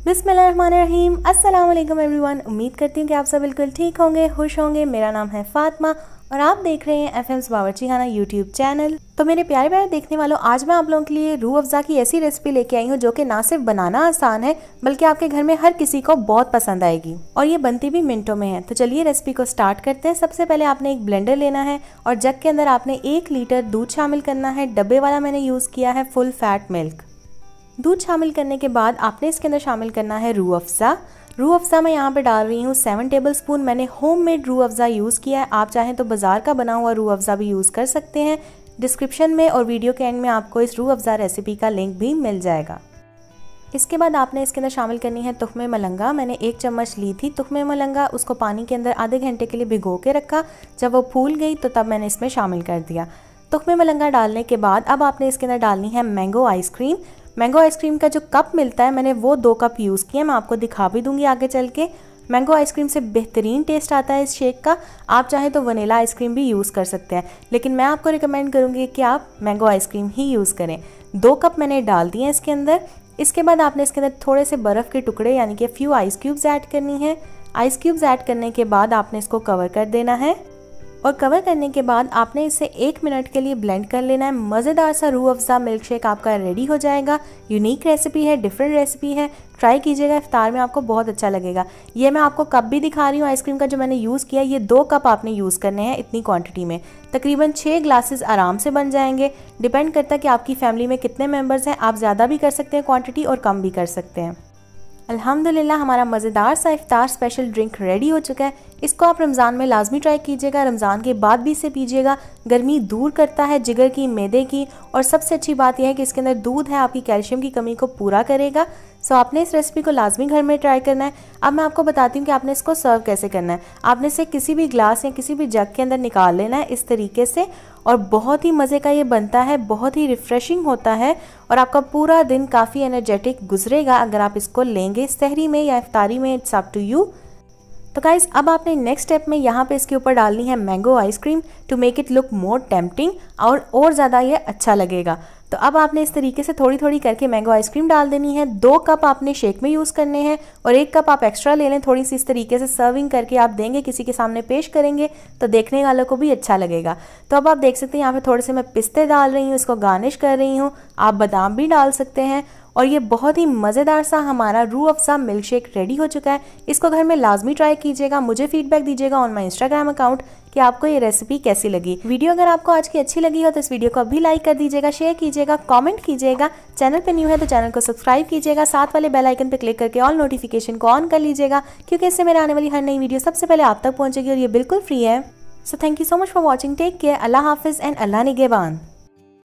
बिस्मिल्लाहिर्रहमानिर्रहीम। अस्सलाम वालेकुम एवरीवन। उम्मीद करती हूँ कि आप सब बिल्कुल ठीक होंगे, खुश होंगे। मेरा नाम है फातिमा और आप देख रहे हैं एफएम्स बावर्चीखाना यूट्यूब चैनल। तो मेरे प्यारे प्यारे देखने वालों, आज मैं आप लोगों के लिए रूह अफ़ज़ा की ऐसी रेसिपी लेके आई हूँ जो कि ना सिर्फ बनाना आसान है बल्कि आपके घर में हर किसी को बहुत पसंद आएगी और ये बनती भी मिनटों में है। तो चलिए रेसिपी को स्टार्ट करते हैं। सबसे पहले आपने एक ब्लेंडर लेना है और जग के अंदर आपने 1 लीटर दूध शामिल करना है। डब्बे वाला मैंने यूज़ किया है फुल फैट मिल्क। दूध शामिल करने के बाद आपने इसके अंदर शामिल करना है रूह अफ़ज़ा। रूह अफ़ज़ा मैं यहाँ पे डाल रही हूँ 7 टेबलस्पून। मैंने होममेड रूह अफ़ज़ा यूज़ किया है, आप चाहें तो बाज़ार का बना हुआ रूह अफ़ज़ा भी यूज़ कर सकते हैं। डिस्क्रिप्शन में और वीडियो के एंड में आपको इस रूह अफ़ज़ा रेसिपी का लिंक भी मिल जाएगा। इसके बाद आपने इसके अंदर शामिल करनी है तुख्मे मलंगा। मैंने 1 चम्मच ली थी तुख्मे मलंगा, उसको पानी के अंदर आधे घंटे के लिए भिगो के रखा। जब वो फूल गई तो तब मैंने इसमें शामिल कर दिया। तुख्मे मलंगा डालने के बाद अब आपने इसके अंदर डालनी है मैंगो आइसक्रीम। मैंगो आइसक्रीम का जो कप मिलता है मैंने वो 2 कप यूज़ किया, मैं आपको दिखा भी दूंगी आगे चल के। मैंगो आइसक्रीम से बेहतरीन टेस्ट आता है इस शेक का। आप चाहें तो वनीला आइसक्रीम भी यूज़ कर सकते हैं, लेकिन मैं आपको रिकमेंड करूँगी कि आप मैंगो आइसक्रीम ही यूज़ करें। 2 कप मैंने डाल दिए इसके अंदर। इसके बाद आपने इसके अंदर थोड़े से बर्फ़ के टुकड़े यानी कि फ्यू आइस क्यूब्स ऐड करनी है। आइस क्यूब्स ऐड करने के बाद आपने इसको कवर कर देना है और कवर करने के बाद आपने इसे 1 मिनट के लिए ब्लेंड कर लेना है। मज़ेदार सा रूह अफ़ज़ा मिल्क शेक आपका रेडी हो जाएगा। यूनिक रेसिपी है, डिफरेंट रेसिपी है, ट्राई कीजिएगा। इफ्तार में आपको बहुत अच्छा लगेगा। ये मैं आपको कप भी दिखा रही हूँ आइसक्रीम का जो मैंने यूज़ किया। ये 2 कप आपने यूज़ करने हैं इतनी क्वांटिटी में। तकरीबन 6 ग्लासेस आराम से बन जाएंगे। डिपेंड करता है कि आपकी फैमिली में कितने मेम्बर्स हैं, आप ज़्यादा भी कर सकते हैं क्वान्टिटी और कम भी कर सकते हैं। अल्हम्दुलिल्लाह हमारा मज़ेदार सा इफ्तार स्पेशल ड्रिंक रेडी हो चुका है। इसको आप रमज़ान में लाजमी ट्राई कीजिएगा, रमज़ान के बाद भी इसे पीजिएगा। गर्मी दूर करता है जिगर की, मैदे की, और सबसे अच्छी बात यह है कि इसके अंदर दूध है, आपकी कैल्शियम की कमी को पूरा करेगा। सो आपने इस रेसिपी को लाजमी घर में ट्राई करना है। अब मैं आपको बताती हूँ कि आपने इसको सर्व कैसे करना है। आपने इसे किसी भी ग्लास या किसी भी जग के अंदर निकाल लेना है इस तरीके से, और बहुत ही मज़े का ये बनता है, बहुत ही रिफ़्रेशिंग होता है और आपका पूरा दिन काफ़ी एनर्जेटिक गुजरेगा अगर आप इसको लेंगे सहरी में या इफ्तारी में। It's up to you. तो गाइस अब आपने नेक्स्ट स्टेप में यहाँ पे इसके ऊपर डालनी है mango ice cream to make it look more tempting, और ज़्यादा ये अच्छा लगेगा। तो अब आपने इस तरीके से थोड़ी थोड़ी करके मैंगो आइसक्रीम डाल देनी है। 2 कप आपने शेक में यूज़ करने हैं और 1 कप आप एक्स्ट्रा ले लें। थोड़ी सी इस तरीके से सर्विंग करके आप देंगे, किसी के सामने पेश करेंगे तो देखने वालों को भी अच्छा लगेगा। तो अब आप देख सकते हैं यहाँ पे थोड़े से मैं पिस्ते डाल रही हूँ, इसको गार्निश कर रही हूँ। आप बादाम भी डाल सकते हैं और ये बहुत ही मज़ेदार सा हमारा Rooh Afza milk shake ready हो चुका है। इसको घर में लाजमी ट्राई कीजिएगा। मुझे फीडबैक दीजिएगा ऑन माई इंस्टाग्राम अकाउंट कि आपको ये रेसिपी कैसी लगी। वीडियो अगर आपको आज की अच्छी लगी हो तो इस वीडियो को अभी लाइक कर दीजिएगा, शेयर कीजिएगा, कमेंट कीजिएगा। चैनल पे न्यू है तो चैनल को सब्सक्राइब कीजिएगा। साथ वाले बेल आइकन पे क्लिक करके ऑल नोटिफिकेशन को ऑन कर लीजिएगा, क्योंकि इससे मेरे आने वाली हर नई वीडियो सबसे पहले आप तक पहुँचेगी और ये बिल्कुल फ्री है। So thank you so much for watching. Take care. Allah हाफिज़ एंड अल्लाह निगहबान।